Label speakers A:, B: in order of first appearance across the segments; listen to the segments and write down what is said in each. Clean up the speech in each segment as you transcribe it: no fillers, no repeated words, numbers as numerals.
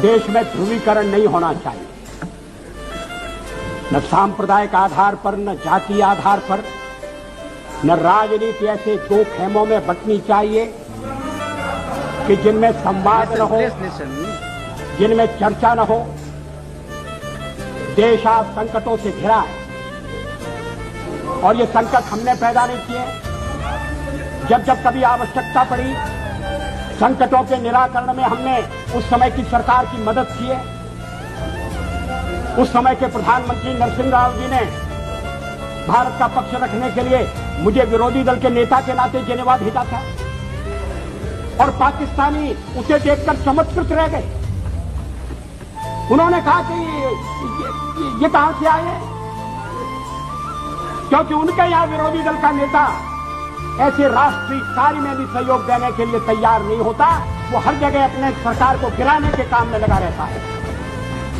A: देश में ध्रुवीकरण नहीं होना चाहिए, न सांप्रदायिक आधार पर, न जाति आधार पर, न राजनीति ऐसे दो खेमों में बंटनी चाहिए कि जिनमें संवाद न हो, जिनमें चर्चा न हो। देश आज संकटों से घिरा है और ये संकट हमने पैदा नहीं किए। जब जब कभी आवश्यकता पड़ी, संकटों के निराकरण में हमने उस समय की सरकार की मदद की है। उस समय के प्रधानमंत्री नरसिंह राव जी ने भारत का पक्ष रखने के लिए मुझे विरोधी दल के नेता के नाते जेनेवा भेजा था और पाकिस्तानी उसे देखकर चमत्कृत रह गए। उन्होंने कहा कि ये कहां से आए, क्योंकि उनके यहां विरोधी दल का नेता ऐसे राष्ट्रीय कार्य में भी सहयोग देने के लिए तैयार नहीं होता। वो हर जगह अपने सरकार को गिराने के काम में लगा रहता है।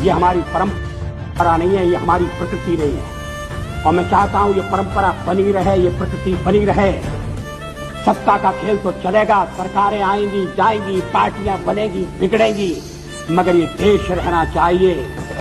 A: ये हमारी परंपरा नहीं है, ये हमारी प्रकृति नहीं है और मैं चाहता हूं ये परंपरा बनी रहे, ये प्रकृति बनी रहे। सत्ता का खेल तो चलेगा, सरकारें आएंगी जाएंगी, पार्टियां बनेगी बिगड़ेंगी, मगर ये देश रहना चाहिए,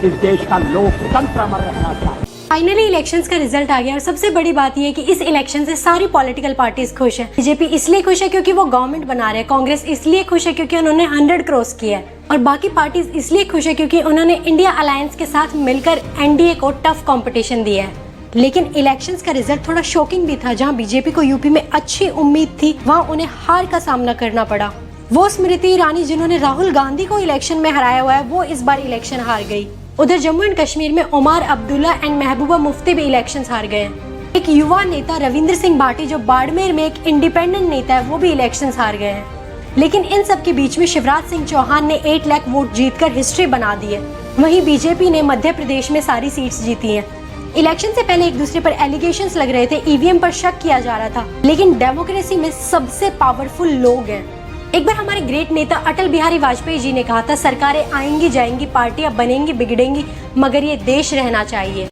A: इस देश का लोकतंत्र अमर रहना चाहिए।
B: फाइनली इलेक्शंस का रिजल्ट आ गया और सबसे बड़ी बात यह है कि इस इलेक्शन से सारी पॉलिटिकल पार्टीज खुश हैं। बीजेपी इसलिए खुश है क्योंकि वो गवर्नमेंट बना रहे हैं, कांग्रेस इसलिए खुश है क्योंकि उन्होंने 100 क्रॉस किया है और बाकी पार्टीज इसलिए खुश है क्योंकि उन्होंने इंडिया अलायंस के साथ मिलकर एनडीए को टफ कंपटीशन दिया है। लेकिन इलेक्शंस का रिजल्ट थोड़ा शॉकिंग भी था। जहां बीजेपी को यूपी में अच्छी उम्मीद थी, वहां उन्हें हार का सामना करना पड़ा। वो स्मृति ईरानी जिन्होंने राहुल गांधी को इलेक्शन में हराया हुआ है, वो इस बार इलेक्शन हार गई। उधर जम्मू एंड कश्मीर में उमर अब्दुल्ला एंड महबूबा मुफ्ती भी इलेक्शंस हार गए। एक युवा नेता रविंद्र सिंह भाटी जो बाड़मेर में एक इंडिपेंडेंट नेता है, वो भी इलेक्शंस हार गए हैं। लेकिन इन सब के बीच में शिवराज सिंह चौहान ने 8 लाख वोट जीतकर हिस्ट्री बना दी है। वहीं बीजेपी ने मध्य प्रदेश में सारी सीट्स जीती हैं। इलेक्शन से पहले एक दूसरे पर एलिगेशंस लग रहे थे, ईवीएम पर शक किया जा रहा था, लेकिन डेमोक्रेसी में सबसे पावरफुल लोग हैं। एक बार हमारे ग्रेट नेता अटल बिहारी वाजपेयी जी ने कहा था, सरकारें आएंगी जाएंगी, पार्टियां बनेंगी बिगड़ेंगी, मगर ये देश रहना चाहिए।